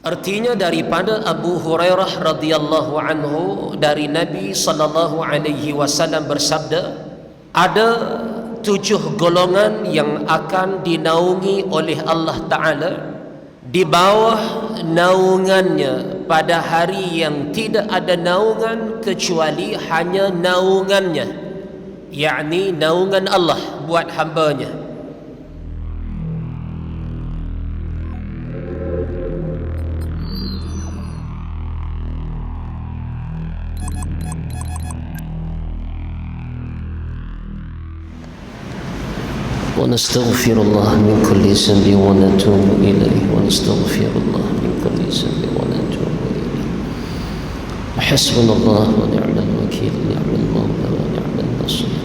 Artinya daripada Abu Hurairah radhiyallahu anhu dari Nabi sallallahu alaihi wasallam bersabda, ada 7 golongan yang akan dinaungi oleh Allah Ta'ala di bawah naungannya pada hari yang tidak ada naungan kecuali hanya naungannya, yakni naungan Allah buat hambanya. ونستغفر الله من كل ذنب ونتوب إليه ونستغفر الله من كل ذنب ونتوب إليه وحسبنا الله ونعم الوكيل نعم المولى ونعم النصير.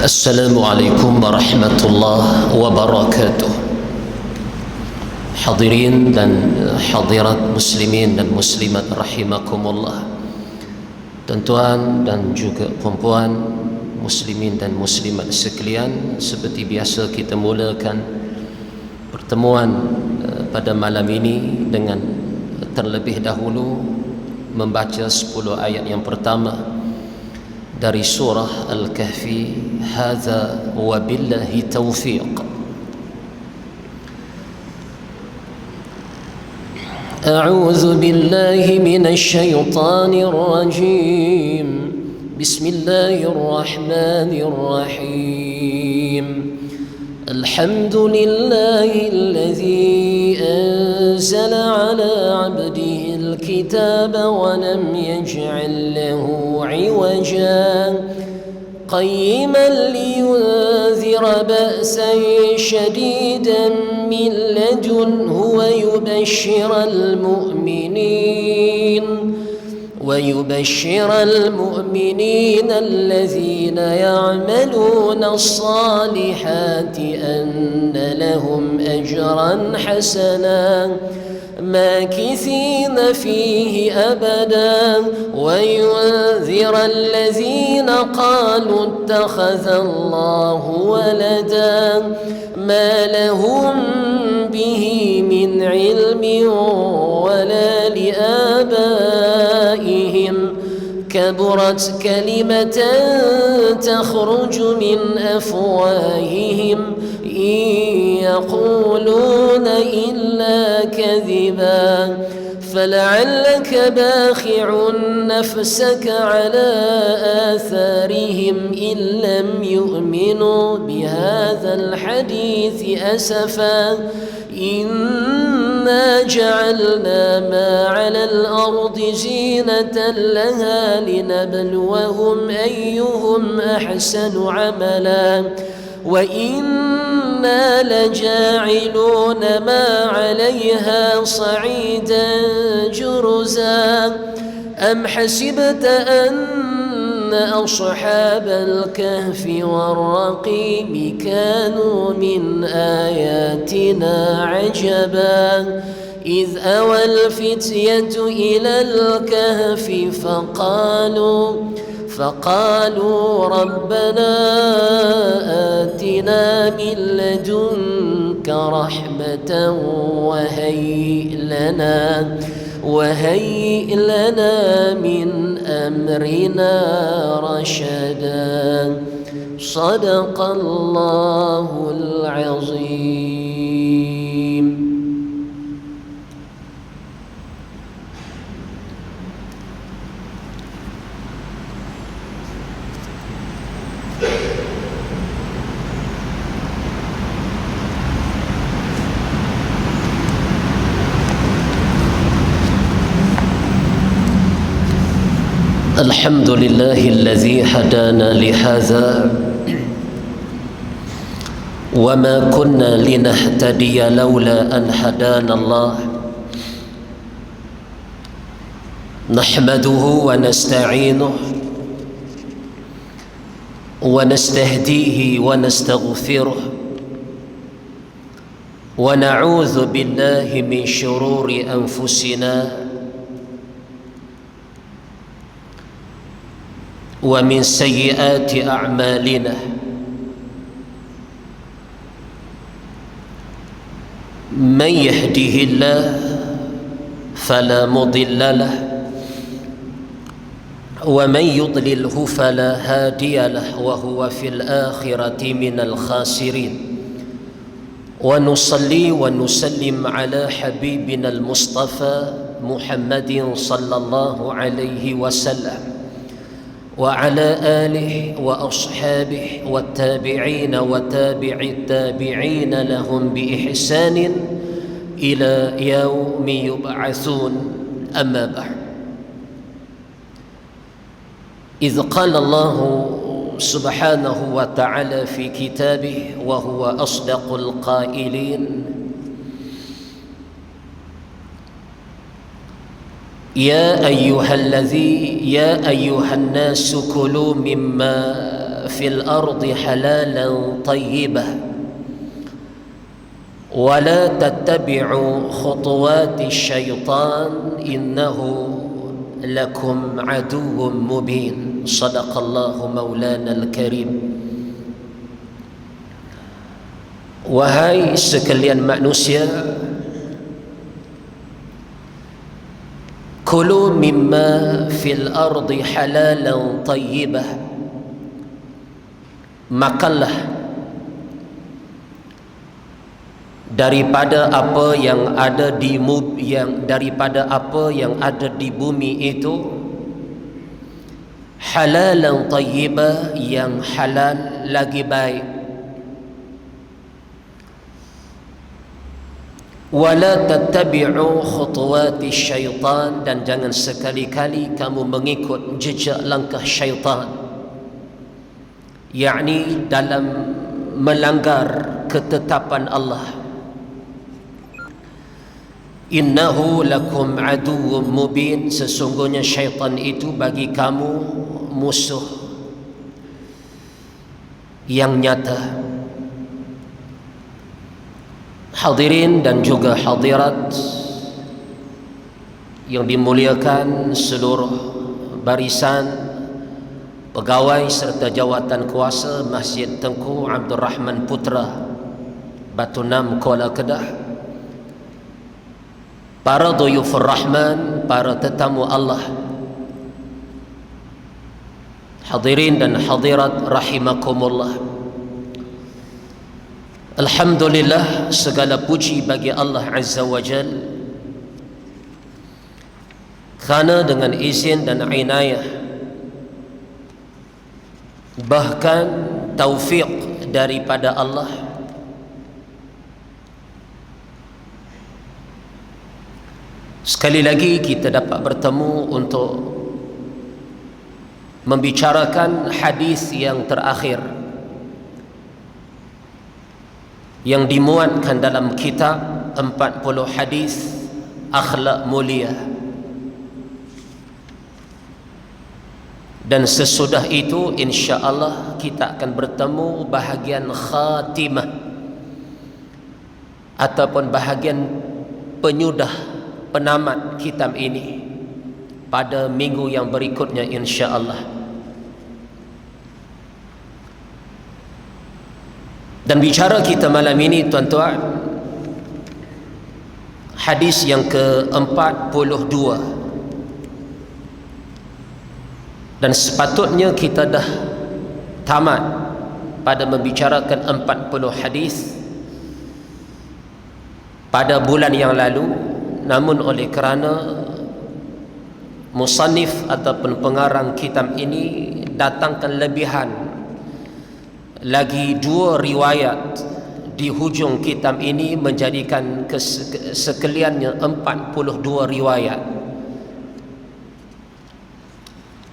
Assalamualaikum warahmatullahi wabarakatuh. Hadirin dan hadirat muslimin dan muslimat rahimakumullah. Tuan-tuan dan juga puan-puan, muslimin dan muslimat sekalian, seperti biasa kita mulakan pertemuan pada malam ini dengan terlebih dahulu membaca 10 ayat yang pertama dari surah Al-Kahfi. Hadza wa billahi taufiq. A'udzu billahi minasy syaithanir rajim. Bismillahirrahmanirrahim. Alhamdulillahilladzi anzala 'ala 'abdihi al-kitaba wa lam yaj'al lahu 'iwaja قيما لينذر بأسا شديدا من لدنه ويبشر المؤمنين الذين يعملون الصالحات أن لهم أجرا حسنا ماكثين فيه أبدا وينذر الذين قالوا اتخذ الله ولدا ما لهم به من علم ولا لآبائهم كبرت كلمة تخرج من أفواههم إن يقولون إلا كذبا فلعلك باخع نفسك على آثارهم إن لم يؤمنوا بهذا الحديث أسفا إنا جعلنا ما على الأرض زينة لها لنبلوهم أيهم أحسن عملا وإنا لجاعلون ما عليها صعيدا جرزا أم حسبت أن أصحاب الكهف والرقيم كانوا من آياتنا عجبا إذ أوى الفتية إلى الكهف فقالوا ربنا آتنا من لدنك رحمة وهيئ لنا من أمرنا رشدا. صدق الله العظيم. الحمد لله الذي هدانا لهذا وما كنا لنهتدي لولا أن هدانا الله نحمده ونستعينه ونستهديه ونستغفره ونعوذ بالله من شرور أنفسنا ومن سيئات أعمالنا من يهده الله فلا مضل له ومن يضلله فلا هادي له وهو في الآخرة من الخاسرين ونصلي ونسلم على حبيبنا المصطفى محمد صلى الله عليه وسلم وعلى آله وأصحابه والتابعين وتابع التابعين لهم بإحسان إلى يوم يبعثون. أما بعد، إذ قال الله سبحانه وتعالى في كتابه وهو أصدق القائلين: يا أيها الناس كلوا مما في الأرض حلالا طيبا ولا تتبعوا خطوات الشيطان إنه لكم عدو مبين. صدق الله مولانا الكريم. Wahai sekalian manusia, kulu mimma fil ardi halalan tayyibah, makanlah daripada apa yang ada di bumi itu halalan tayyibah, yang halal lagi baik. Wala tattabi'u khutuwati syaitan, dan jangan sekali-kali kamu mengikut jejak langkah syaitan, yakni dalam melanggar ketetapan Allah. Innahu lakum aduwwum mubin, sesungguhnya syaitan itu bagi kamu musuh yang nyata. Hadirin dan juga hadirat yang dimuliakan seluruh barisan pegawai serta jawatan kuasa Masjid Tengku Abdul Rahman Putra, Batu Nam, Kuala Kedah, para duyufur rahman, para tetamu Allah, hadirin dan hadirat rahimakumullah. Alhamdulillah, segala puji bagi Allah Azza wa Jal, kerana dengan izin dan inayah, bahkan taufik daripada Allah, sekali lagi kita dapat bertemu untuk membicarakan hadis yang terakhir yang dimuatkan dalam kitab 40 hadis akhlak mulia. Dan sesudah itu insya-Allah kita akan bertemu bahagian khatimah ataupun bahagian penyudah, penamat kitab ini pada minggu yang berikutnya insya-Allah. Dan bicara kita malam ini, tuan-tuan, hadis yang ke-42, dan sepatutnya kita dah tamat pada membicarakan 40 hadis pada bulan yang lalu, namun oleh kerana musannif ataupun pengarang kitab ini datangkan lebihan lagi 2 riwayat di hujung kitab ini, menjadikan sekaliannya 42 riwayat.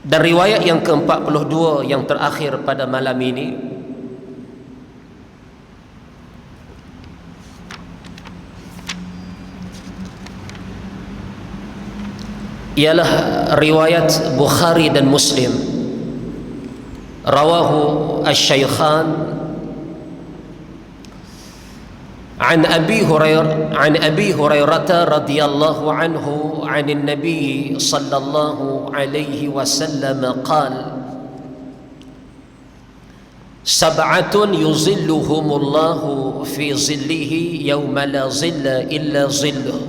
Dan riwayat yang ke-42 yang terakhir pada malam ini ialah riwayat Bukhari dan Muslim. Rawahu asy-syaikhan عن أبي هريرة رضي الله عنه عن النبي صلى الله عليه وسلم قال: سبعة يظلهم الله في ظله يوم لا ظل إلا ظله: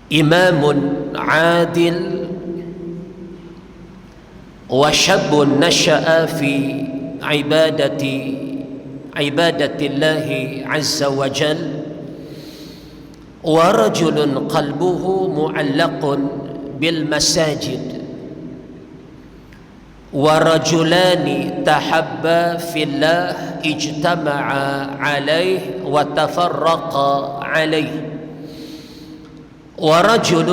إمام عادل، وشاب نشأ في عبادة الله عز وجل، ورجل قلبه معلق بالمساجد، ورجلان تحبا في الله اجتمعا عليه وتفرقا عليه، ورجل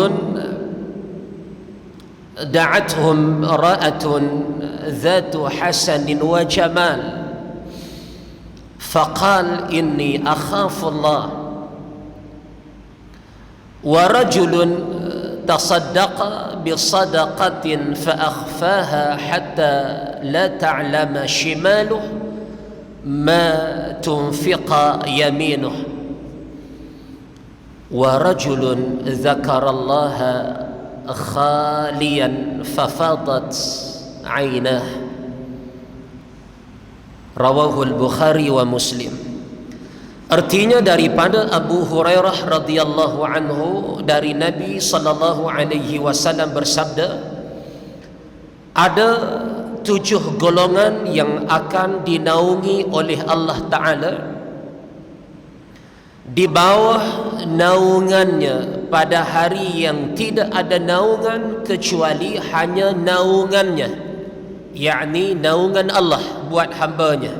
دعتهم امرأة ذات حسن وجمال فقال: إني أخاف الله، ورجل تصدق بصدقة فأخفاها حتى لا تعلم شماله ما تنفق يمينه، ورجل ذكر الله خاليا ففاضت عيناه. Rawahul Bukhari wa Muslim. Artinya daripada Abu Hurairah radhiyallahu anhu dari Nabi sallallahu alaihi wasallam bersabda, ada 7 golongan yang akan dinaungi oleh Allah Ta'ala di bawah naungannya pada hari yang tidak ada naungan kecuali hanya naungannya, yakni naungan Allah buat hambanya.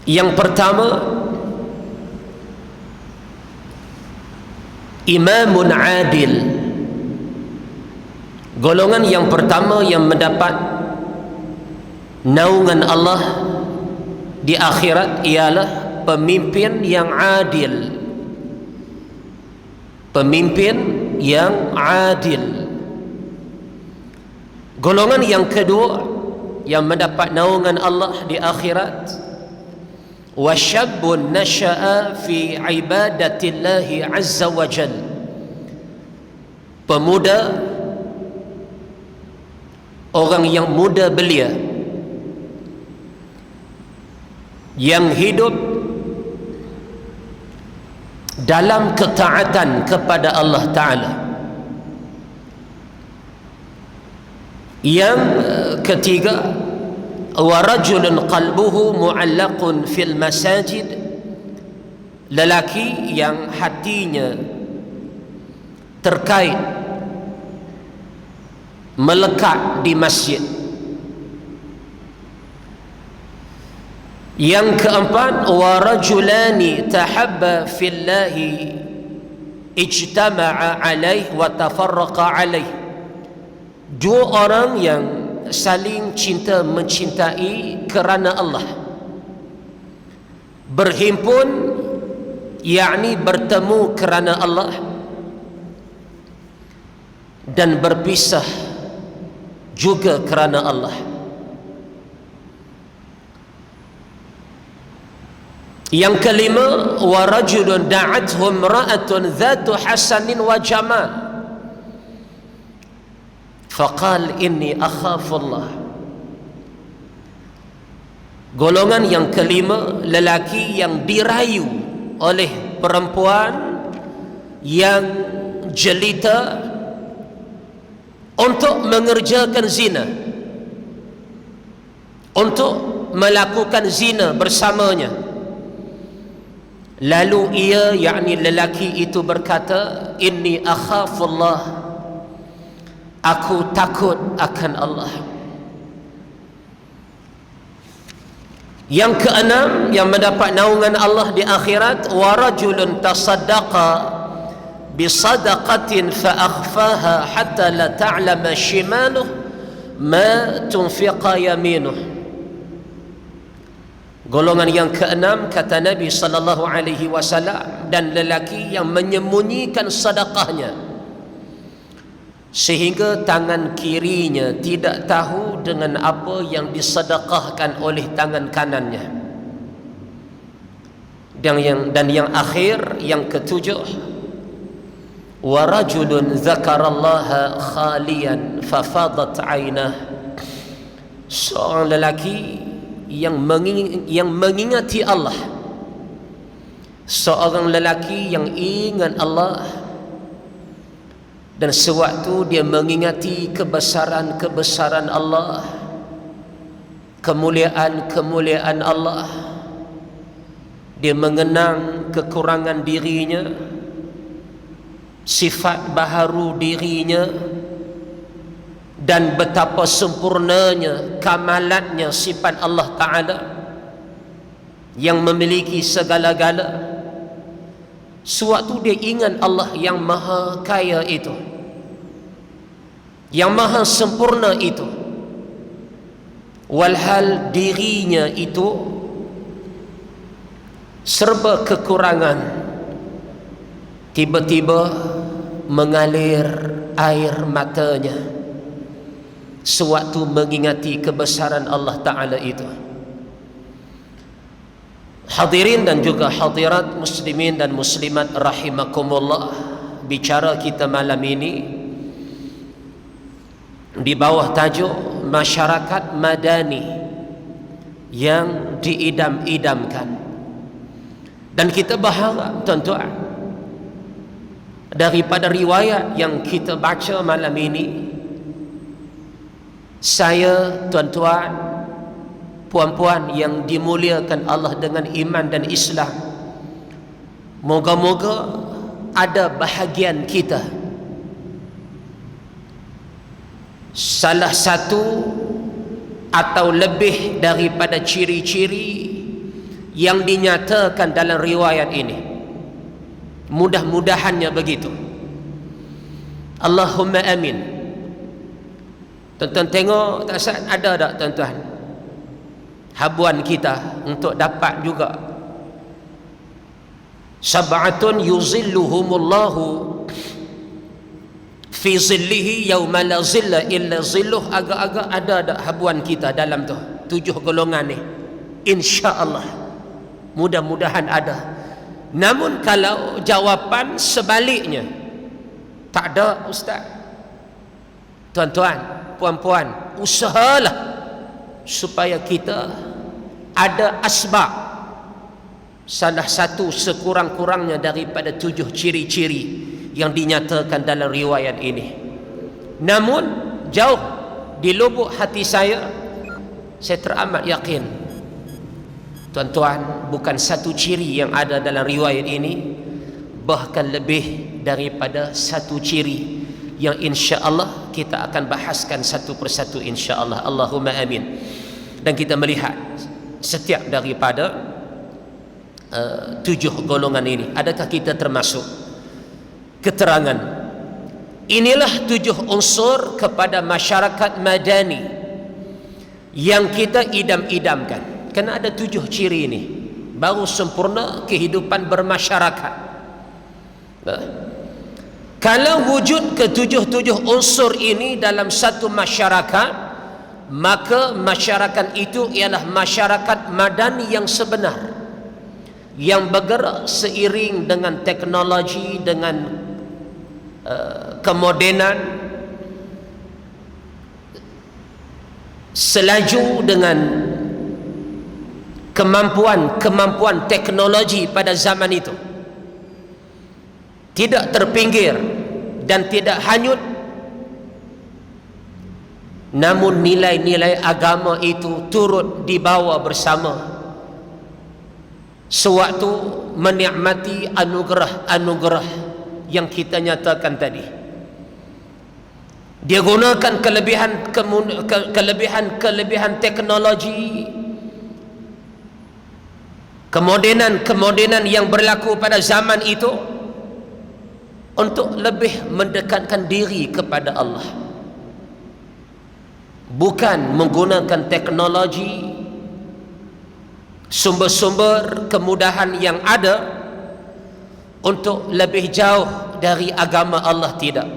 Yang pertama, imamun adil. Golongan yang pertama yang mendapat naungan Allah di akhirat ialah pemimpin yang adil. Pemimpin yang adil. Golongan yang kedua yang mendapat naungan Allah di akhirat, wasyabbun nasha'a fi ibadatillahi azza wa jal. Pemuda, orang yang muda belia, yang hidup dalam ketaatan kepada Allah Ta'ala. Yang ketiga, wa rajulun qalbuhu mu'allaqun fil masajid. Lelaki yang hatinya terkait, melekat di masjid. Yang keempat, wa rajulani tahabba fillahi ijtama'a alaih wa tafarraqa alaih. 2 orang yang saling cinta mencintai kerana Allah, berhimpun, yakni bertemu kerana Allah, dan berpisah juga kerana Allah. Yang kelima, wa rajulun da'athu imra'atun dhatu hasanin wa jamal faqal inni akhafullah. Golongan yang kelima, lelaki yang dirayu oleh perempuan yang jelita untuk mengerjakan zina, untuk melakukan zina bersamanya. Lalu ia, yakni lelaki itu berkata, inni akhafullah, aku takut akan Allah. Yang keenam yang mendapat naungan Allah di akhirat, wa rajulun tasaddaqa bisadaqatin fa akhfaha hatta la ta'lama shimaluh ma tunfiqa yaminuh. Golongan yang keenam, kata Nabi sallallahu alaihi wasallam, dan lelaki yang menyembunyikan sedekahnya sehingga tangan kirinya tidak tahu dengan apa yang disedekahkan oleh tangan kanannya. Dan yang akhir, yang ketujuh, wa rajulun dzakarallaha khalian fafadat 'ainah, seorang lelaki yang mengingati Allah, seorang lelaki yang ingat Allah, dan sewaktu dia mengingati kebesaran-kebesaran Allah, kemuliaan-kemuliaan Allah, dia mengenang kekurangan dirinya, sifat baharu dirinya, dan betapa sempurnanya, kamalatnya sifat Allah Ta'ala yang memiliki segala-gala. Sewaktu dia ingat Allah yang maha kaya itu, yang maha sempurna itu, walhal dirinya itu serba kekurangan, tiba-tiba mengalir air matanya sewaktu mengingati kebesaran Allah Ta'ala itu. Hadirin dan juga hadirat muslimin dan muslimat rahimakumullah, bicara kita malam ini di bawah tajuk masyarakat madani yang diidam-idamkan. Dan kita berharap tuan-tuan, daripada riwayat yang kita baca malam ini, saya, tuan-tuan, puan-puan yang dimuliakan Allah dengan iman dan Islam, moga-moga ada bahagian kita salah satu atau lebih daripada ciri-ciri yang dinyatakan dalam riwayat ini. Mudah-mudahannya begitu. Allahumma amin. Tuan-tuan tengok tak saat ada tak tuan-tuan habuan kita untuk dapat juga sab'atun yuzilluhumullahu fi zillihi yauma la zilla illa zilluh. Agak-agak ada tak habuan kita dalam tu 7 golongan ni, insya-Allah. Mudah-mudahan ada. Namun kalau jawapan sebaliknya, tak ada ustaz, tuan-tuan, puan-puan, usahalah supaya kita ada asbab, salah satu sekurang-kurangnya daripada 7 ciri-ciri yang dinyatakan dalam riwayat ini. Namun jauh di lubuk hati saya teramat yakin, tuan-tuan, bukan satu ciri yang ada dalam riwayat ini, bahkan lebih daripada satu ciri yang insya-Allah kita akan bahaskan satu persatu insya-Allah. Allahumma amin. Dan kita melihat setiap daripada 7 golongan ini, adakah kita termasuk? Keterangan inilah 7 unsur kepada masyarakat madani yang kita idam-idamkan. Kena ada 7 ciri ini, baru sempurna kehidupan bermasyarakat. Kalau wujud ke-7 unsur ini dalam satu masyarakat, maka masyarakat itu ialah masyarakat madani yang sebenar, yang bergerak seiring dengan teknologi, dengan kemodenan, selaju dengan kemampuan teknologi pada zaman itu, tidak terpinggir dan tidak hanyut. Namun nilai-nilai agama itu turut dibawa bersama sewaktu menikmati anugerah-anugerah yang kita nyatakan tadi. Dia gunakan kelebihan teknologi, kemodenan yang berlaku pada zaman itu untuk lebih mendekatkan diri kepada Allah, bukan menggunakan teknologi, sumber-sumber kemudahan yang ada untuk lebih jauh dari agama Allah. Tidak.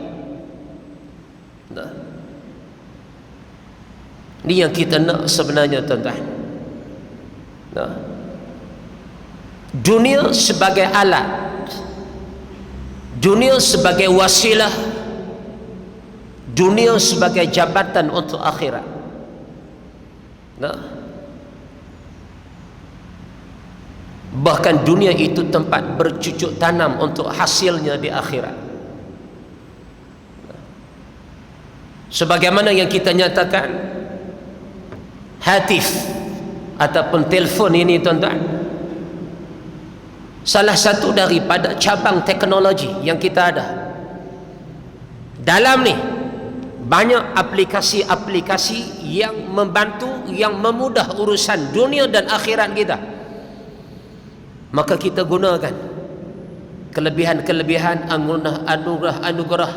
Ni yang kita nak sebenarnya, tuan-tuan. Nah, dunia sebagai alat, dunia sebagai wasilah, dunia sebagai jabatan untuk akhirat. Nah, bahkan dunia itu tempat bercucuk tanam untuk hasilnya di akhirat. Sebagaimana yang kita nyatakan, hatif ataupun telefon ini, tuan-tuan, salah satu daripada cabang teknologi yang kita ada. Dalam ni banyak aplikasi-aplikasi yang membantu, yang memudah urusan dunia dan akhirat kita. Maka kita gunakan kelebihan-kelebihan, anugerah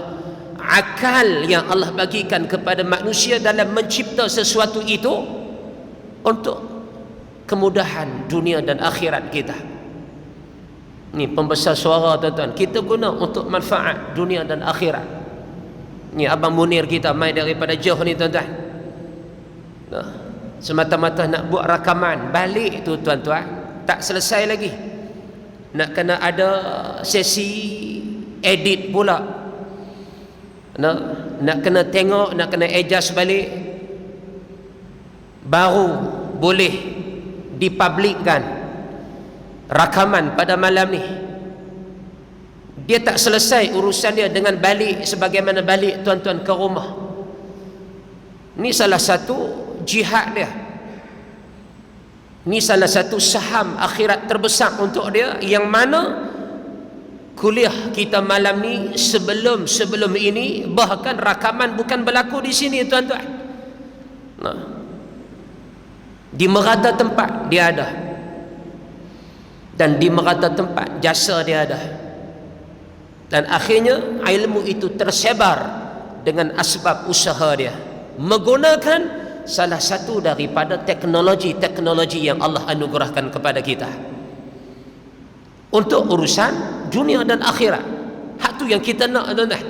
akal yang Allah bagikan kepada manusia dalam mencipta sesuatu itu untuk kemudahan dunia dan akhirat kita. Ni pembesar suara, tuan-tuan, kita guna untuk manfaat dunia dan akhirat. Ni Abang Munir kita mai daripada jauh ni, tuan-tuan. Nah, semata-mata nak buat rakaman balik tu, tuan-tuan, tak selesai lagi. Nak kena ada sesi edit pula. Nak kena tengok, nak kena adjust balik, baru boleh dipublikkan rakaman pada malam ni. Dia tak selesai urusan dia dengan balik sebagaimana balik tuan-tuan ke rumah. Ni salah satu jihad dia. Ni salah satu saham akhirat terbesar untuk dia, yang mana kuliah kita malam ni sebelum ini bahkan rakaman bukan berlaku di sini, tuan-tuan. Nah, di merata tempat dia ada, dan di merata tempat jasa dia ada, dan akhirnya ilmu itu tersebar dengan asbab usaha dia, menggunakan salah satu daripada teknologi yang Allah anugerahkan kepada kita untuk urusan dunia dan akhirat. Hak tu yang kita nak, tuan-tuan.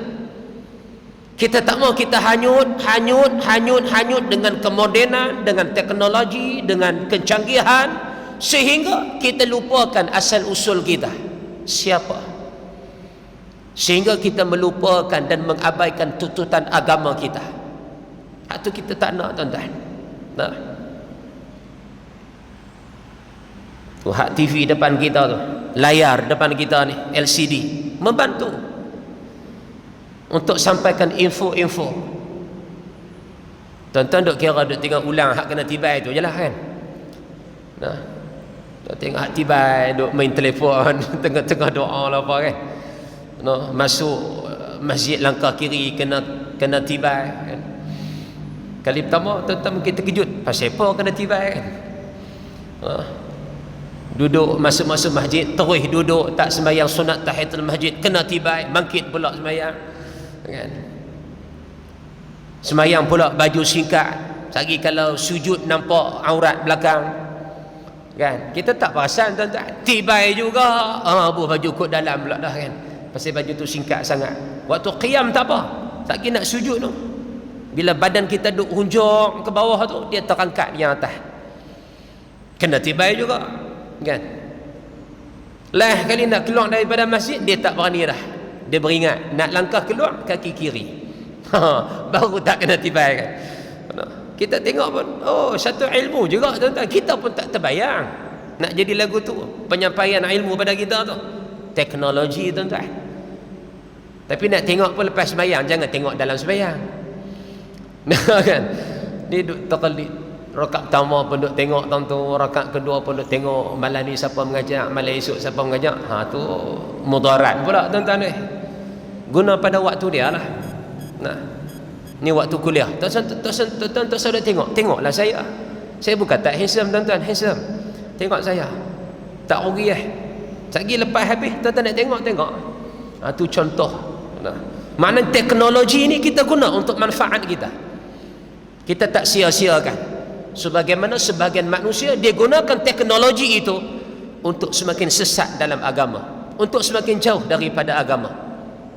Kita tak mau kita hanyut dengan kemodenan, dengan teknologi, dengan kecanggihan, sehingga kita lupakan asal usul kita siapa, sehingga kita melupakan dan mengabaikan tuntutan agama kita. Hak tu kita tak nak, tuan-tuan. Nah, tu hak TV depan kita tu, layar depan kita ni, LCD, membantu untuk sampaikan info-info. Tuan-tuan duk kira duk tengok ulang hak kena tibai tu je lah, kan. Nah, duk tengok hak tibai, duk main telefon tengah-tengah doa lah apa, kan. Nah, masuk masjid langkah kiri kena tibai, kan. Kali pertama tuan-tuan mungkin terkejut, pasal apa kena tibai, kan. Duduk masuk masjid, terus duduk tak sembahyang sunat tahiyatul masjid, kena tibai, bangkit pula sembahyang, kan. Sembahyang pula baju singkat, lagi kalau sujud nampak aurat belakang, kan. Kita tak perasan, tuan-tuan, tibai juga, baju kot dalam pula dah, kan, pasal baju tu singkat sangat. Waktu qiyam tak apa, tak kira nak sujud tu, bila badan kita duk hunjung ke bawah tu, dia terangkat yang atas, kena tibai juga, kan. Lah kali nak keluar daripada masjid, dia tak berani dah, dia beringat nak langkah keluar kaki kiri, baru tak kena tibai, kan. Kita tengok pun, oh, satu ilmu juga, tuan-tuan. Kita pun tak terbayang nak jadi lagu tu, penyampaian ilmu pada kita tu, teknologi, tuan-tuan. Tapi nak tengok pun lepas sembahyang, jangan tengok dalam sembahyang. Kan, dia duk terkelip. Rakaat pertama pun duk tengok tang tu, rakaat kedua pun duk tengok malam ni siapa mengajak, malam esok siapa mengajak. Tu mudarat pula, tuan-tuan ni. Guna pada waktu dia lah. Nah, ni waktu kuliah. Tuan-tuan sudah tengoklah saya. Saya bukan tak handsome, tuan-tuan, handsome. Tengok saya. Tak rugi Sagi lepas habis tuan-tuan nak tengok. Tu contoh. Nah, maknanya teknologi ni kita guna untuk manfaat kita. Kita tak sia-siakan. Sebagaimana sebagian manusia dia gunakan teknologi itu untuk semakin sesat dalam agama, untuk semakin jauh daripada agama.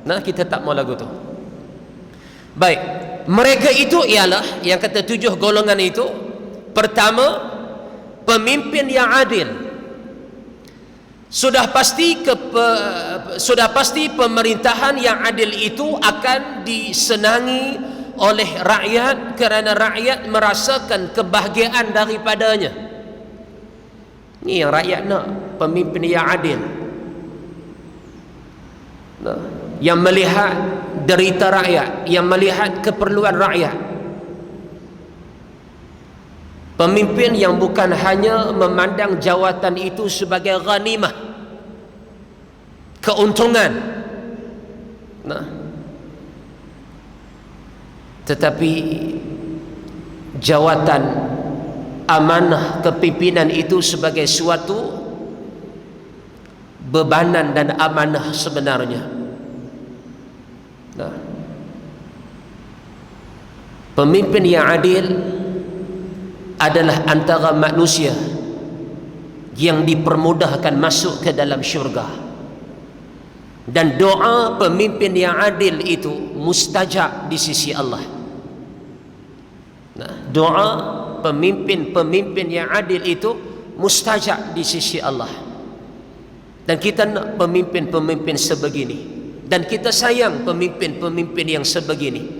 Nah, kita tak mau lagu tu. Baik, Mereka itu ialah yang kata 7 golongan itu. Pertama, pemimpin yang adil. Sudah pasti pemerintahan yang adil itu akan disenangi oleh rakyat kerana rakyat merasakan kebahagiaan daripadanya. Ini yang rakyat nak, pemimpin yang adil. Yang melihat derita rakyat, yang melihat keperluan rakyat. Pemimpin yang bukan hanya memandang jawatan itu sebagai ghanimah, keuntungan, tetapi jawatan amanah kepimpinan itu sebagai suatu bebanan dan amanah sebenarnya. Pemimpin yang adil adalah antara manusia yang dipermudahkan masuk ke dalam syurga. Dan doa pemimpin yang adil itu mustajab di sisi Allah. Doa pemimpin yang adil itu mustajab di sisi Allah. Dan kita nak pemimpin-pemimpin sebegini, dan kita sayang pemimpin-pemimpin yang sebegini.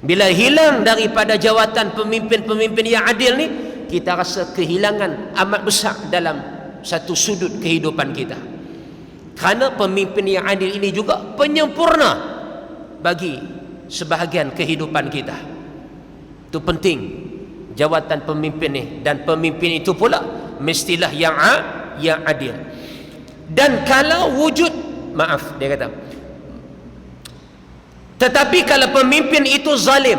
Bila hilang daripada jawatan pemimpin-pemimpin yang adil ni, kita rasa kehilangan amat besar dalam satu sudut kehidupan kita. Kerana pemimpin yang adil ini juga penyempurna bagi sebahagian kehidupan kita. Itu penting jawatan pemimpin ni, dan pemimpin itu pula mestilah yang adil. Dan kalau wujud, maaf dia kata, tetapi kalau pemimpin itu zalim,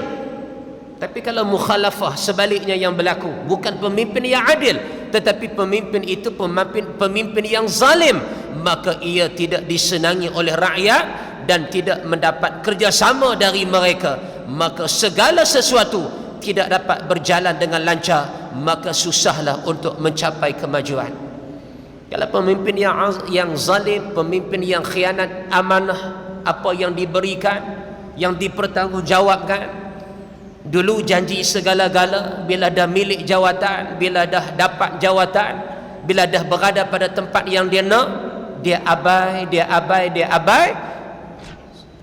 tapi kalau mukhalafah sebaliknya yang berlaku, bukan pemimpin yang adil tetapi pemimpin itu pemimpin yang zalim, maka ia tidak disenangi oleh rakyat dan tidak mendapat kerjasama dari mereka, maka segala sesuatu tidak dapat berjalan dengan lancar, maka susahlah untuk mencapai kemajuan. Kalau pemimpin yang zalim, pemimpin yang khianat amanah, apa yang diberikan, yang dipertanggungjawabkan, dulu janji segala-gala, bila dah milik jawatan, bila dah dapat jawatan, bila dah berada pada tempat yang dia nak, dia abai.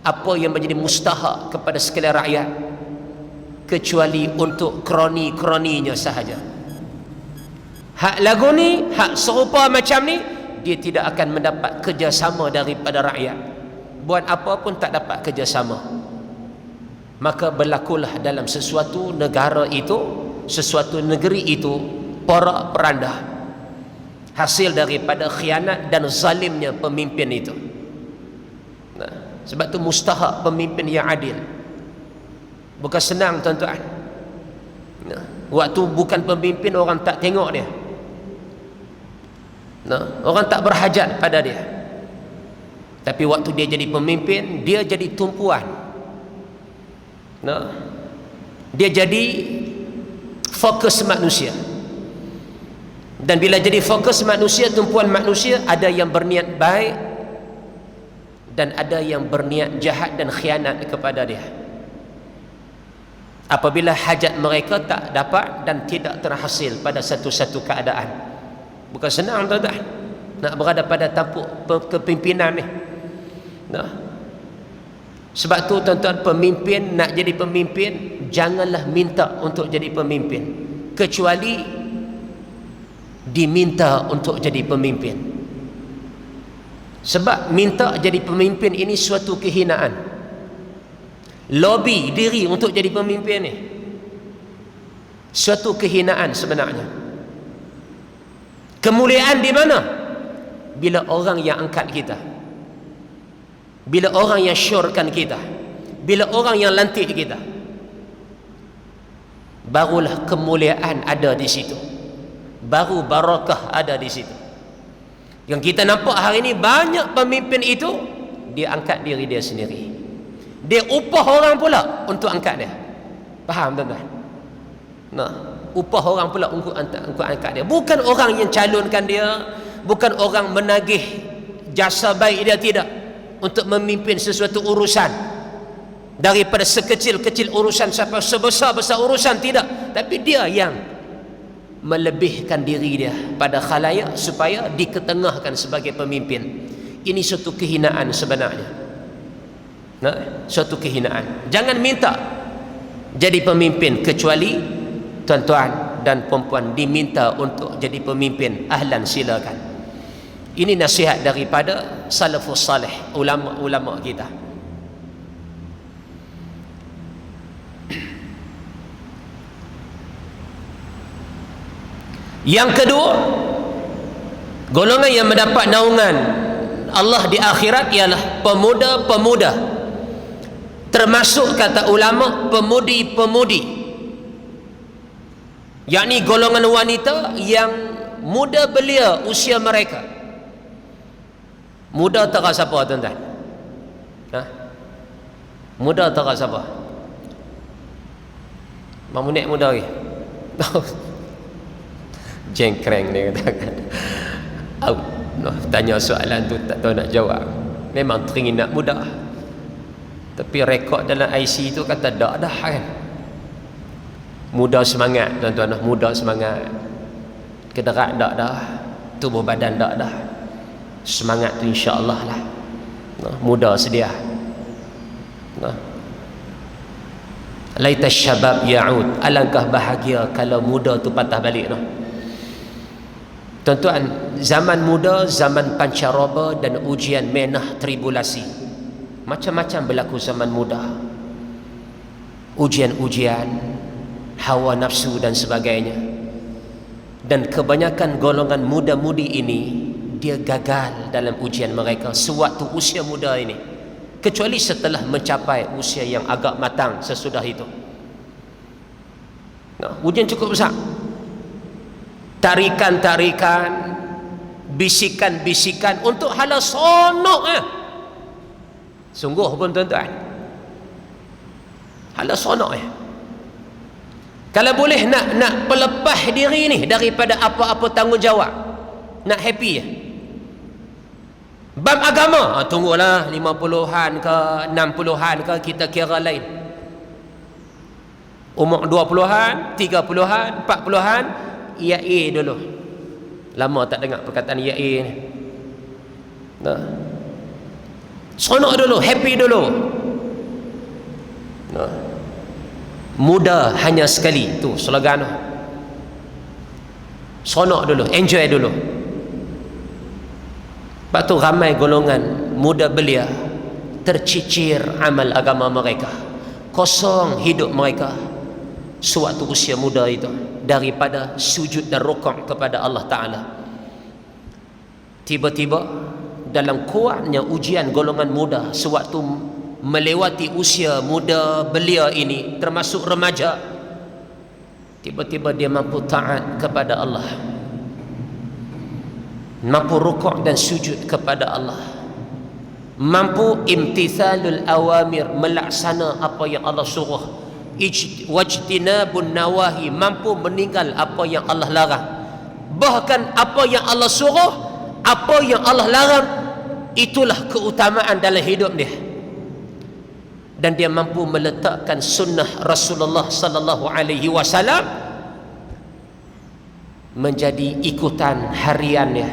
Apa yang menjadi mustahak kepada sekalian rakyat, kecuali untuk kroni-kroninya sahaja. Hak lagu ni, hak serupa macam ni, dia tidak akan mendapat kerjasama daripada rakyat. Buat apa pun tak dapat kerjasama. Maka berlakulah dalam sesuatu negara itu, sesuatu negeri itu, porak peranda, hasil daripada khianat dan zalimnya pemimpin itu. Sebab itu mustahak pemimpin yang adil. Bukan senang tuan-tuan. Waktu bukan pemimpin, orang tak tengok dia, orang tak berhajat pada dia. Tapi waktu dia jadi pemimpin, dia jadi tumpuan. Dia jadi fokus manusia. Dan bila jadi fokus manusia, tumpuan manusia, ada yang berniat baik dan ada yang berniat jahat dan khianat kepada dia. Apabila hajat mereka tak dapat dan tidak terhasil pada satu-satu keadaan. Bukan senang tuan-tuan nak berada pada tampuk kepimpinan ni. Sebab tu tuan-tuan, pemimpin nak jadi pemimpin, janganlah minta untuk jadi pemimpin, kecuali diminta untuk jadi pemimpin. Sebab minta jadi pemimpin ini suatu kehinaan. Lobby diri untuk jadi pemimpin ni suatu kehinaan sebenarnya. Kemuliaan di mana? Bila orang yang angkat kita, bila orang yang syorkan kita, bila orang yang lantik kita, barulah kemuliaan ada di situ, baru barakah ada di situ. Yang kita nampak hari ini, banyak pemimpin itu dia angkat diri dia sendiri, dia upah orang pula untuk angkat dia. Faham tuan-tuan? Upah orang pula untuk angkat dia. Bukan orang yang calonkan dia, bukan orang menagih jasa baik dia, tidak, untuk memimpin sesuatu urusan. daripada sekecil-kecil urusan sampai sebesar-besar urusan, tidak. Tapi dia yang melebihkan diri dia pada khalayak supaya diketengahkan sebagai pemimpin. Ini suatu kehinaan sebenarnya. Suatu kehinaan. Jangan minta jadi pemimpin, kecuali tuan-tuan dan perempuan diminta untuk jadi pemimpin, ahlan, silakan. Ini nasihat daripada salafus salih, ulama-ulama kita. Yang kedua, golongan yang mendapat naungan Allah di akhirat ialah pemuda-pemuda, termasuk kata ulama pemudi-pemudi, yakni golongan wanita yang muda belia usia mereka. Muda tak rasa apa, tuan-tuan? Muda tak rasa apa? Mamunik muda lagi. Jengkreng dia katakan. Tanya soalan tu tak tahu nak jawab. Memang teringin nak muda, tapi rekod dalam IC tu kata dah kan. Muda semangat, tuan-tuan, muda semangat. Kederat dah, tubuh badan dah. Semangat tu insya-Allah lah. Muda sedia. Laita syabab ya'ud. Alangkah bahagia kalau muda tu patah balik. Tuan-tuan, zaman muda, zaman pancaroba dan ujian menah tribulasi. Macam-macam berlaku zaman muda. Ujian-ujian, hawa nafsu dan sebagainya. Dan kebanyakan golongan muda-mudi ini, dia gagal dalam ujian mereka sewaktu usia muda ini, kecuali setelah mencapai usia yang agak matang sesudah itu. Ujian cukup besar. Tarikan-tarikan, bisikan-bisikan untuk hala sonok. Sungguh pun, tuan-tuan, hala sonok. Kalau boleh nak pelepah diri ni daripada apa-apa tanggungjawab, nak happy bab agama, tunggulah 50-an ke 60-an ke, kita kira lain. Umur 20-an, 30-an, 40-an, IAA dulu. Lama tak dengar perkataan IAA ni. Sonok dulu, happy dulu. Muda hanya sekali, tu slogan. Sonok dulu, enjoy dulu. Sebab tu ramai golongan muda belia tercicir amal agama mereka, kosong hidup mereka sewaktu usia muda itu daripada sujud dan rukuk kepada Allah Ta'ala. Tiba-tiba dalam kuatnya ujian golongan muda sewaktu melewati usia muda belia ini, termasuk remaja, tiba-tiba dia mampu taat kepada Allah, mampu rukuk dan sujud kepada Allah, mampu imtithalul awamir, melaksana apa yang Allah suruh, wajtinabun nawahi, mampu meninggal apa yang Allah larang. Bahkan apa yang Allah suruh, apa yang Allah larang, itulah keutamaan dalam hidup dia. Dan dia mampu meletakkan sunnah Rasulullah sallallahu alaihi wasallam menjadi ikutan hariannya.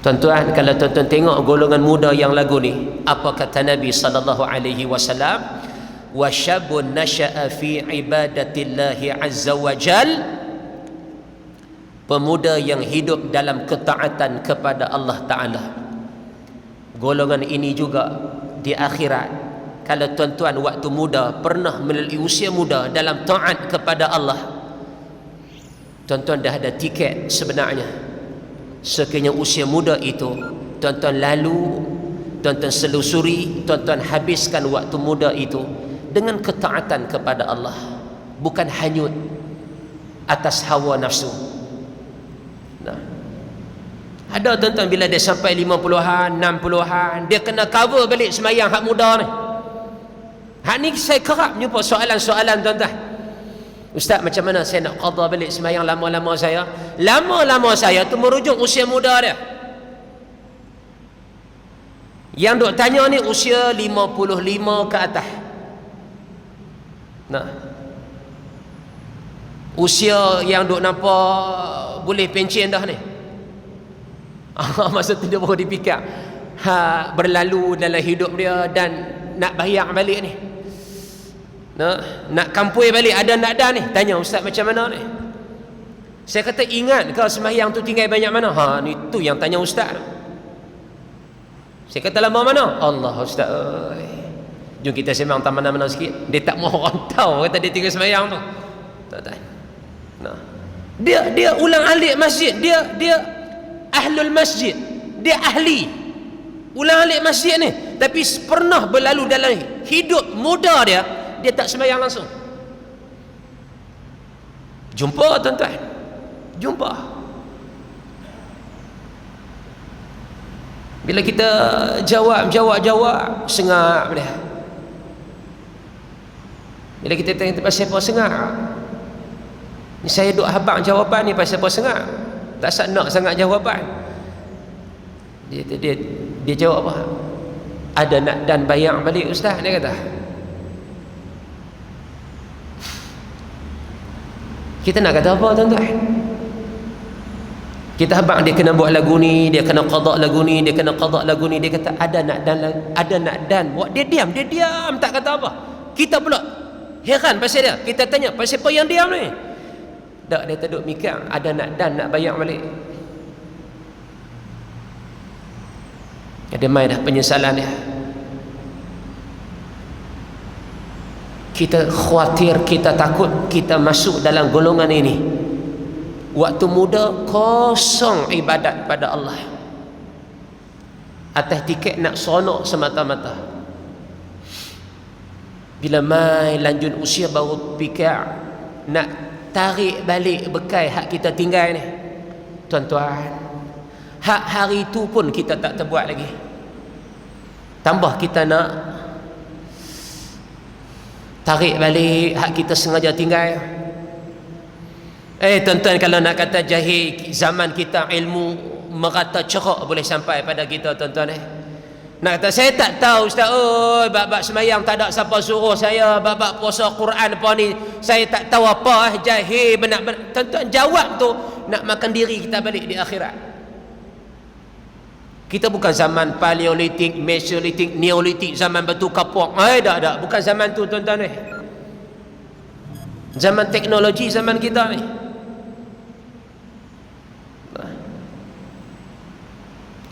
Tuan-tuan, kalau tuan-tuan tengok golongan muda yang lagu ni, apa kata Nabi sallallahu alaihi wasallam? Wa syabun nasha'a fi ibadatillahi azza wa jal, pemuda yang hidup dalam ketaatan kepada Allah Ta'ala. Golongan ini juga di akhirat, kalau tuan-tuan waktu muda pernah melalui usia muda dalam taat kepada Allah, tuan-tuan dah ada tiket sebenarnya. Sekiranya usia muda itu tuan-tuan lalu, tuan-tuan selusuri, tuan-tuan habiskan waktu muda itu dengan ketaatan kepada Allah, bukan hanyut atas hawa nafsu. Ada tuan-tuan bila dia sampai 50-an, 60-an, dia kena cover balik semayang hak muda ni. Hak ni saya kerap jumpa soalan-soalan, tuan-tuan. Ustaz, macam mana saya nak qada balik semayang lama-lama saya? Lama-lama saya tu merujuk usia muda dia. Yang duk tanya ni usia 55 ke atas. Nah, usia yang duk nampak boleh pencen dah ni. Masa tu dia baru dipikir berlalu dalam hidup dia dan nak bayar balik ni. Nak kampui balik ada nak dah ni. Tanya ustaz macam mana ni? Saya kata, ingat kau sembahyang tu tinggal banyak mana? Ni tu yang tanya ustaz. Saya kata, lama mana? Allah ustaz. Jom kita sembang mana-mana sikit. Dia tak mahu orang tahu kata dia tinggal sembahyang tu. Tak. Nah. Dia ulang alik masjid. Dia ahlul masjid. Dia ahli ulang alik masjid ni. Tapi pernah berlalu dalam hidup muda dia tak sembahyang langsung. Jumpa tuan-tuan. Jumpa. Bila kita jawab sengak dia. Bila kita tanya pasal apa sengak, ni saya duk habang jawapan ni pasal apa sengak, tak nak sangat jawapan. Dia jawab apa? Ada nak dan bayar balik ustaz, dia kata. Kita nak kata apa tuan-tuan? Kita habang dia kena buat lagu ni, dia kena qada lagu ni, dia kena qada lagu ni. Dia kata ada nak dan. Buat dia diam tak kata apa. Kita pula heran pasal dia. Kita tanya pasal apa yang diam ni? Tak, dia tak duk mikir ada nak dan nak bayar balik. Ada mai dah penyesalan dia. Kita khawatir, kita takut kita masuk dalam golongan ini. Waktu muda kosong ibadat pada Allah, atas tiket nak seronok semata-mata. Bila mai lanjut usia baru fikir nak tarik balik bekai hak kita tinggal ni. Tuan-tuan, hak hari tu pun kita tak terbuat lagi. Tambah kita nak tarik balik hak kita sengaja tinggal. Tuan-tuan, kalau nak kata jahil zaman kita, ilmu merata cerok boleh sampai pada kita tuan-tuan. Nak kata saya tak tahu ustaz, bab semayang tak ada siapa suruh saya, bab puasa Quran apa ni saya tak tahu apa, jahil benar-benar. Tuan-tuan, jawab tu nak makan diri kita balik di akhirat. Kita bukan zaman paleolitik, mesolitik, neolitik, zaman batu kapur. Tak, bukan zaman tu tuan-tuan ni. Zaman teknologi zaman kita ni.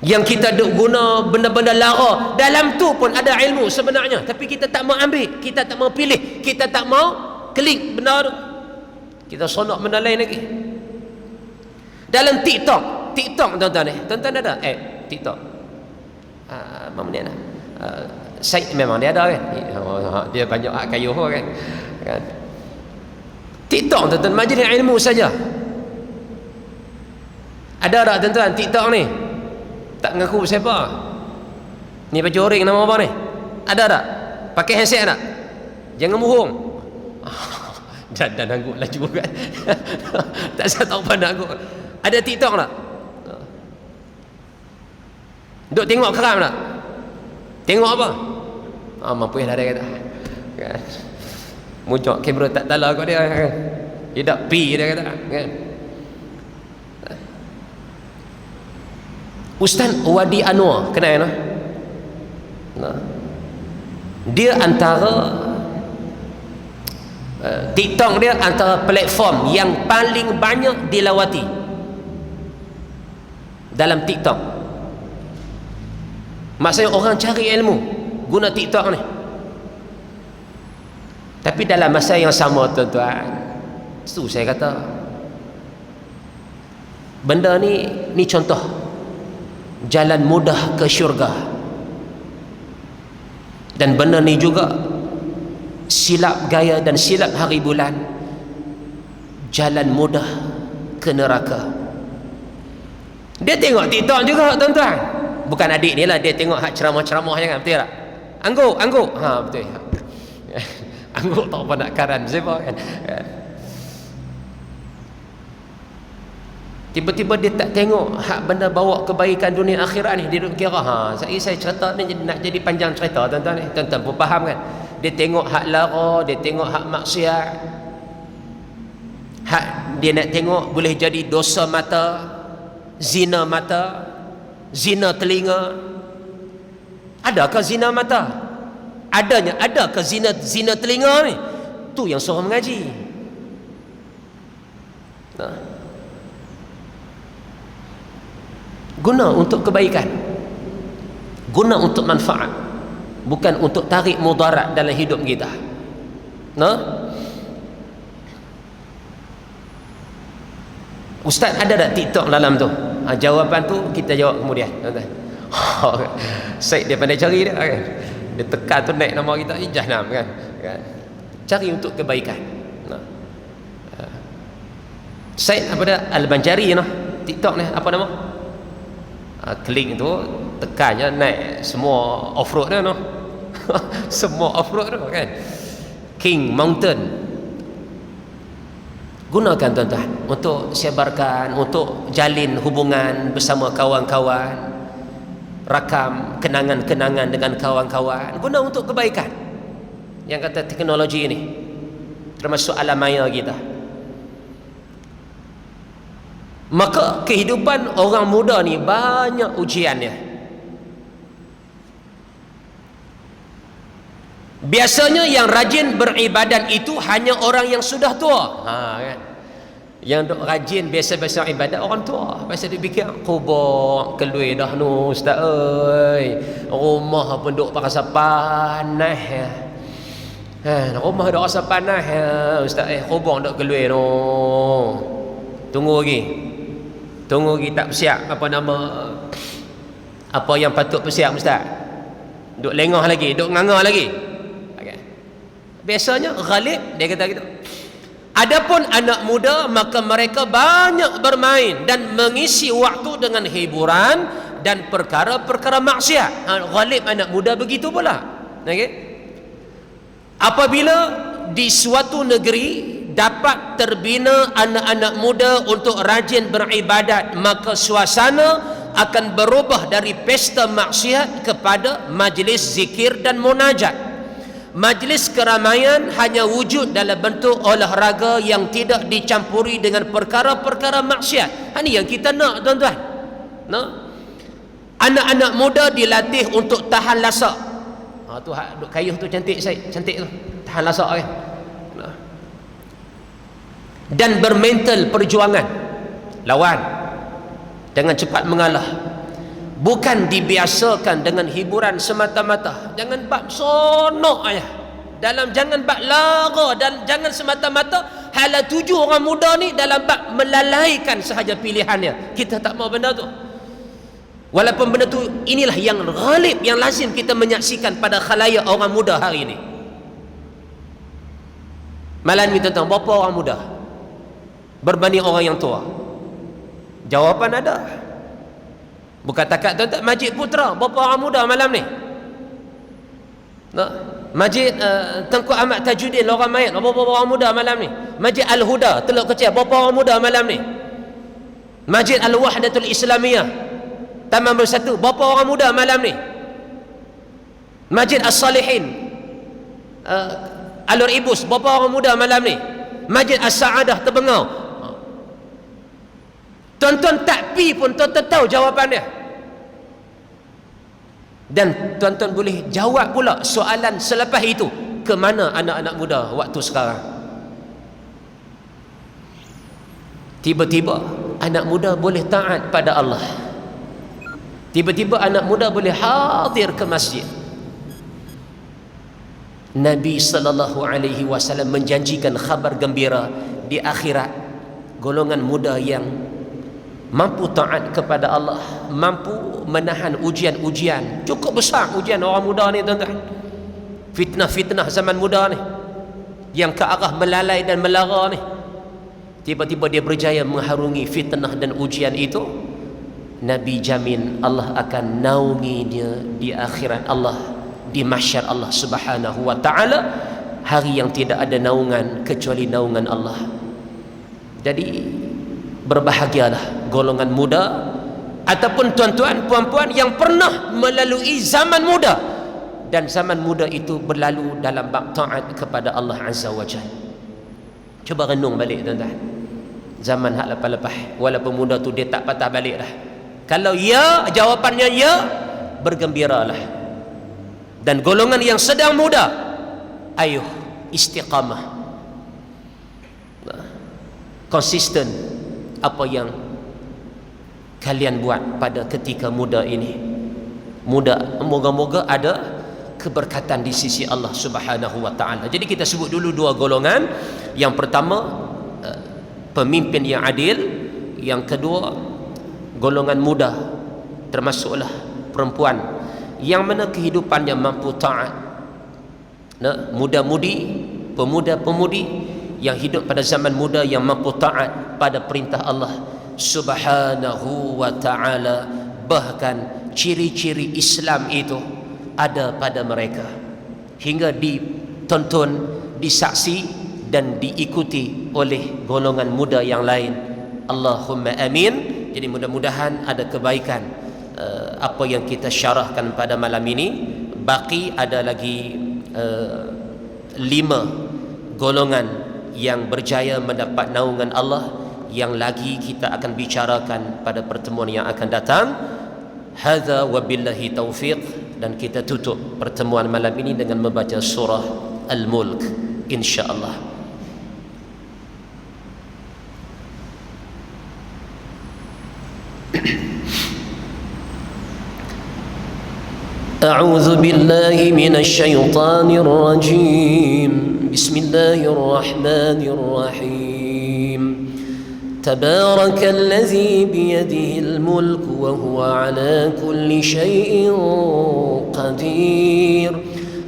Yang kita duk guna benda-benda lara, dalam tu pun ada ilmu sebenarnya, tapi kita tak mau ambil, kita tak mau pilih, kita tak mau klik benda tu. Kita sonok benda lain lagi. Dalam TikTok tuan-tuan ni, tuan-tuan ada TikTok berapa minit dah? Saya memang dia ada kan, dia banyak hak kayu kan. TikTok tuan-tuan, majlis ilmu saja. Ada tak tuan-tuan TikTok ni? Tak ngaku siapa. Ni baju orang nama apa ni? Ada tak? Pakai handset tak? Jangan bohong. Dan angguk laju kan. Tak saya tahu apa nak angguk. Ada TikTok tak? Duk tengok keram tak? Tengok apa? Mampu lah dia kata. Kan? Muncul kamera tak tala kat dia kan. Dia tak pi dia kata kan. Ustaz Wadi Anwar, kenal tak? Dia antara TikTok dia antara platform yang paling banyak dilawati dalam TikTok. Maksudnya orang cari ilmu guna TikTok ni. Tapi dalam masa yang sama tuan-tuan, tu saya kata benda ni contoh jalan mudah ke syurga, dan benda ni juga silap gaya dan silap hari bulan, jalan mudah ke neraka. Dia tengok TikTok juga tuan-tuan, bukan adik ni lah, dia tengok hak ceramah-ceramah kan, betul tak? Angguk betul. Angguk tak apa nak karan siapa kan. Tiba-tiba dia tak tengok hak benda bawa kebaikan dunia akhirat ni. Dia duduk kira, saya cerita ni nak jadi panjang cerita tuan-tuan ni. Tuan-tuan pun faham kan? Dia tengok hak lara, dia tengok hak maksiat, hak dia nak tengok boleh jadi dosa mata, zina telinga. Adakah zina mata? Adakah zina telinga ni? Tu yang suruh mengaji. Guna untuk kebaikan, guna untuk manfaat, bukan untuk tarik mudarat dalam hidup kita. Ustaz, ada tak TikTok dalam tu? Jawapan tu kita jawab kemudian. Syed dia pandai cari dia kan. Dia tekan tu naik nama kita Jahanam kan. Cari untuk kebaikan. Syed apa dah Al-Banjari TikTok ni apa nama? Klik tu tekannya naik semua off-road dia semua off-road tu kan. King Mountain. Gunakan tuan-tuan untuk sebarkan, untuk jalin hubungan bersama kawan-kawan, rakam kenangan-kenangan dengan kawan-kawan. Guna untuk kebaikan. Yang kata teknologi ini termasuk alam maya kita. Maka kehidupan orang muda ni banyak ujiannya. Biasanya yang rajin beribadat itu hanya orang yang sudah tua. Kan? Yang duk rajin biasa-biasa ibadat orang tua. Pasal dia fikir kubur kelui dah nu ustaz oi. Rumah pun duk rasa panas ya. Rumah duk rasa panas ya ustaz kubur duk kelui nu. Tunggu lagi tak bersiap apa yang patut bersiap ustaz. Duk lengah lagi, duk nganga lagi. Okay. Biasanya ghalib dia kata gitu. Adapun anak muda, maka mereka banyak bermain dan mengisi waktu dengan hiburan dan perkara-perkara maksiat. Ghalib anak muda begitu pula. Okay. Apabila di suatu negeri dapat terbina anak-anak muda untuk rajin beribadat, maka suasana akan berubah dari pesta maksiat kepada majlis zikir dan munajat. Majlis keramaian hanya wujud dalam bentuk olahraga yang tidak dicampuri dengan perkara-perkara maksiat. Ini yang kita nak tuan-tuan. Anak-anak muda dilatih untuk tahan lasak. Tu duk kayuh tu cantik tu. Tahan lasak kan. Dan bermental perjuangan, lawan, dengan cepat mengalah. Bukan dibiasakan dengan hiburan semata-mata. Jangan bab sonok ayah. Jangan bab lara dan jangan semata-mata hala tuju orang muda ni dalam bab melalaikan sahaja pilihannya. Kita tak mau benda tu. Walaupun benda tu inilah yang ghalib, yang lazim kita menyaksikan pada khalayak orang muda hari ini. Malam ni tentang berapa orang muda berbanding orang yang tua? Jawapan ada. Bukan takat tuan-tuan, Masjid Putra berapa orang muda malam ni? Masjid Tengku Ahmad Tajuddin Lorong Mayat berapa orang muda malam ni? Masjid Al-Huda Teluk Kecil berapa orang muda malam ni? Masjid Al-Wahdatul Islamiyah Taman Bersatu berapa orang muda malam ni? Masjid As-Salihin Alur Ibus berapa orang muda malam ni? Masjid As-Saadah Terbengau. Tuan-tuan tak pi pun tuan-tuan tahu jawapan dia. Dan tuan-tuan boleh jawab pula soalan selepas itu, ke mana anak-anak muda waktu sekarang? Tiba-tiba anak muda boleh taat pada Allah. Tiba-tiba anak muda boleh hadir ke masjid. Nabi SAW menjanjikan khabar gembira di akhirat. Golongan muda yang mampu taat kepada Allah, mampu menahan ujian-ujian cukup besar. Ujian orang muda ni tuan-tuan, fitnah-fitnah zaman muda ni yang ke arah melalai dan melara ni, tiba-tiba dia berjaya mengharungi fitnah dan ujian itu. Nabi jamin Allah akan naungi dia di akhirat Allah, di mahsyar Allah Subhanahu wa ta'ala, hari yang tidak ada naungan kecuali naungan Allah. Jadi Berbahagialah golongan muda ataupun tuan-tuan, puan-puan yang pernah melalui zaman muda, dan zaman muda itu berlalu dalam bab taat kepada Allah Azza wa Jalla. Cuba renung balik tuan-tuan, zaman hak lepas-lepas, walaupun muda tu dia tak patah balik dah. Kalau ya, jawapannya ya, bergembiralah. Dan golongan yang sedang muda, ayuh istiqamah, konsisten apa yang kalian buat pada ketika muda ini. Muda, moga-moga ada keberkatan di sisi Allah Subhanahu wa taala. Jadi kita sebut dulu dua golongan. Yang pertama, pemimpin yang adil. Yang kedua, golongan muda, termasuklah perempuan yang mana kehidupannya mampu taat. Muda-mudi, pemuda-pemudi yang hidup pada zaman muda yang mampu taat pada perintah Allah Subhanahu wa ta'ala. Bahkan ciri-ciri Islam itu ada pada mereka, hingga ditonton, disaksi dan diikuti oleh golongan muda yang lain. Allahumma amin. Jadi mudah-mudahan ada kebaikan apa yang kita syarahkan pada malam ini. Baki ada lagi 5 golongan yang berjaya mendapat naungan Allah yang lagi kita akan bicarakan pada pertemuan yang akan datang. Hadza wabillahi taufiq. Dan kita tutup pertemuan malam ini dengan membaca surah Al-Mulk, insya-Allah. أعوذ بالله من الشيطان الرجيم بسم الله الرحمن الرحيم تبارك الذي بيده الملك وهو على كل شيء قدير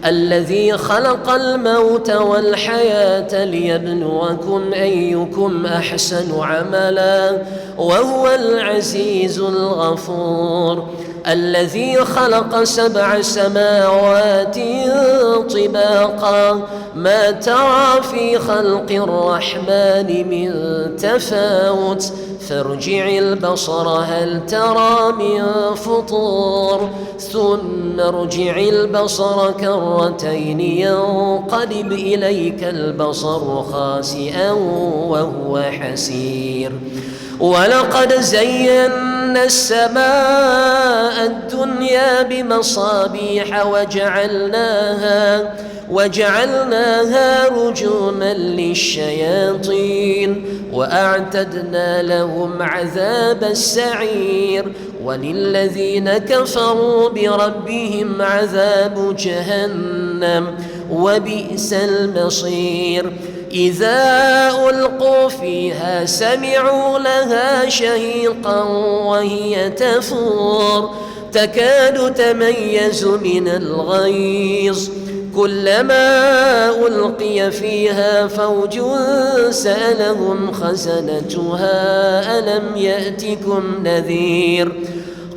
الذي خلق الموت والحياة ليبلوكم أيكم أحسن عملا وهو العزيز الغفور الذي خلق 7 سماوات طباقا ما ترى في خلق الرحمن من تفاوت فارجع البصر هل ترى من فطور ثم ارجع البصر كرتين ينقلب إليك البصر خاسئا وهو حسير ولقد زينا السماء الدنيا بمصابيح وجعلناها رجوما للشياطين وأعتدنا لهم عذاب السعير وللذين كفروا بربهم عذاب جهنم وبئس المصير إذا ألقوا فيها سمعوا لها شهيقا وهي تفور تكاد تميز من الغيظ كلما ألقي فيها فوج سألهم خزنتها ألم يأتكم نذير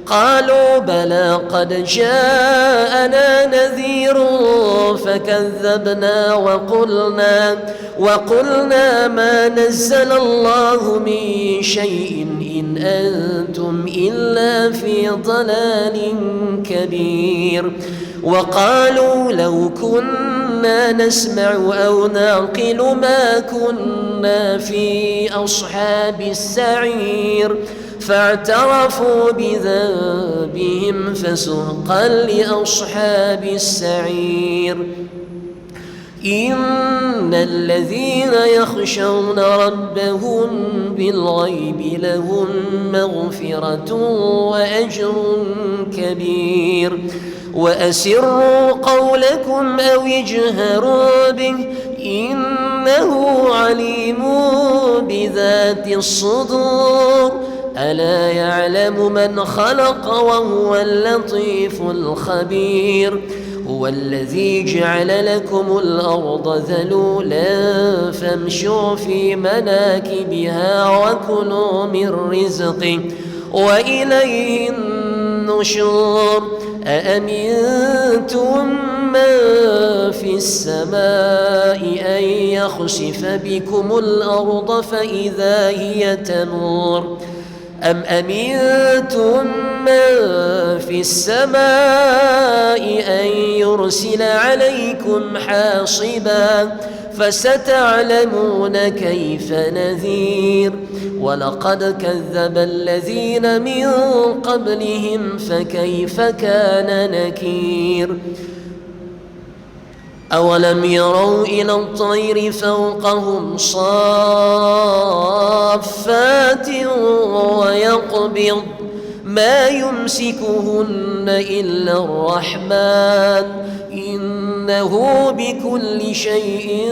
قالوا بلى قد جاءنا نذير فكذبنا وقلنا ما نزل الله من شيء إن أنتم إلا في ضلال كبير وقالوا لو كنا نسمع أو نعقل ما كنا في أصحاب السعير فاعترفوا بذنبهم فسحقا لأصحاب السعير إن الذين يخشون ربهم بالغيب لهم مغفرة وأجر كبير وأسروا قولكم أو اجهروا به إنه عليم بذات الصدور ألا يعلم من خلق وهو اللطيف الخبير هو الذي جعل لكم الأرض ذلولا فامشوا في مناكبها وكلوا من رزقه وإليه النشور أأمنتم من في السماء أن يخسف بكم الأرض فإذا هي تمور أم أمنتم من في السماء أن يرسل عليكم حاصبا فستعلمون كيف نذير ولقد كذب الذين من قبلهم فكيف كان نكير أولم يروا إلى الطير فوقهم صافات ويقبض ما يمسكهن إلا الرحمن إنه بكل شيء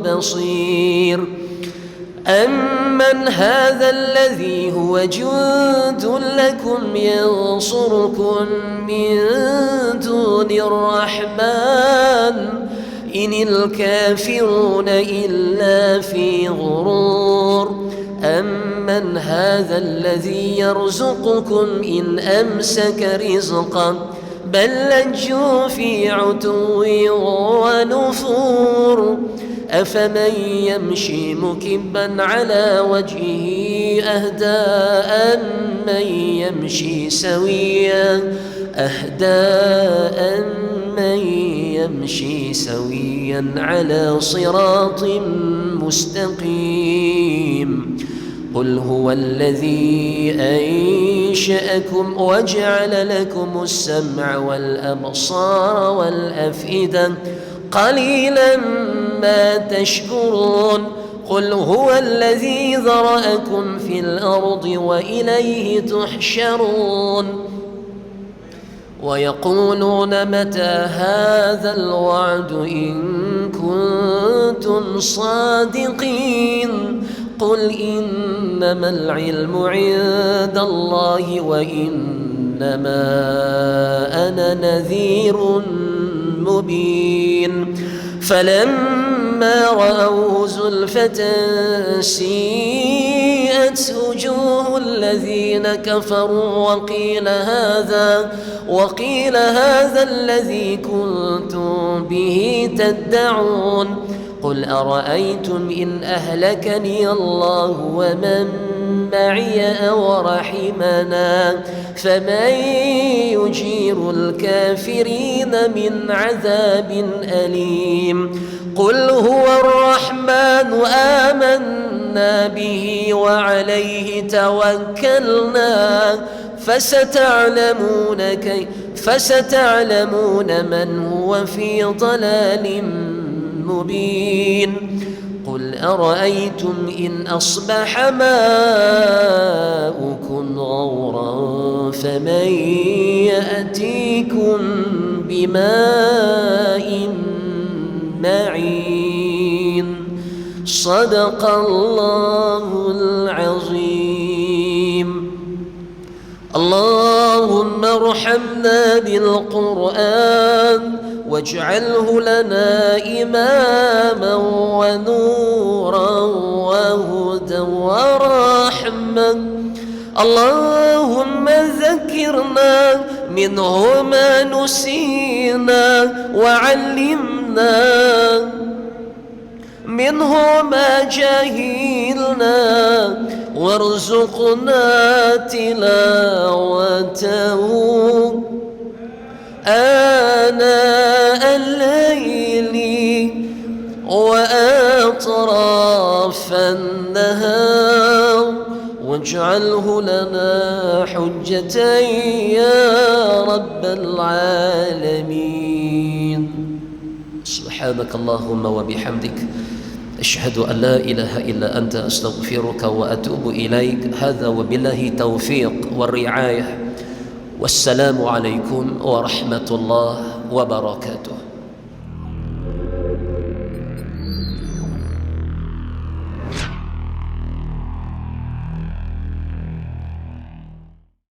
بصير أمن هذا الذي هو جند لكم ينصركم من دون الرحمن إن الكافرون إلا في غرور أمن هذا الذي يرزقكم إن أمسك رزقا بل لجوا في عتو ونفور أفمن يمشي مكبا على وجهه أهدى من يمشي سويا على صراط مستقيم قل هو الذي أنشأكم وجعل لكم السمع والأبصار والأفئدة قليلا ما تشكرون قل هو الذي ذرأكم في الأرض وإليه تحشرون ويقولون متى هذا الوعد إن كنتم صادقين قل إنما العلم عند الله وإنما أنا نذير مبين فلما رأوه زلفة سيئت وجوه الذين كفروا وقيل هذا الذي كنتم به تدعون قل أرأيتم إن أهلكني الله ومن معي ورحمنا فمن يجير الكافرين من عذاب أليم قل هو الرحمن آمنا به وعليه توكلنا فستعلمون من هو في ضلال مبين قل أرأيتم إن أصبح ماؤكم غورا فمن يأتيكم بماء معين صدق الله العظيم اللهم ارحمنا بالقرآن واجعله لنا إماما ونورا وهدى ورحمة اللهم ذكرنا منه ما نسينا وعلمنا منه ما جهلنا وارزقنا تلاوته آناء الليل وأطراف النهار واجعله لنا حجة يا رب العالمين سبحانك اللهم وبحمدك أشهد أن لا إله إلا أنت أستغفرك وأتوب إليك هذا وبالله توفيق والرعاية والسلام عليكم ورحمة الله وبركاته.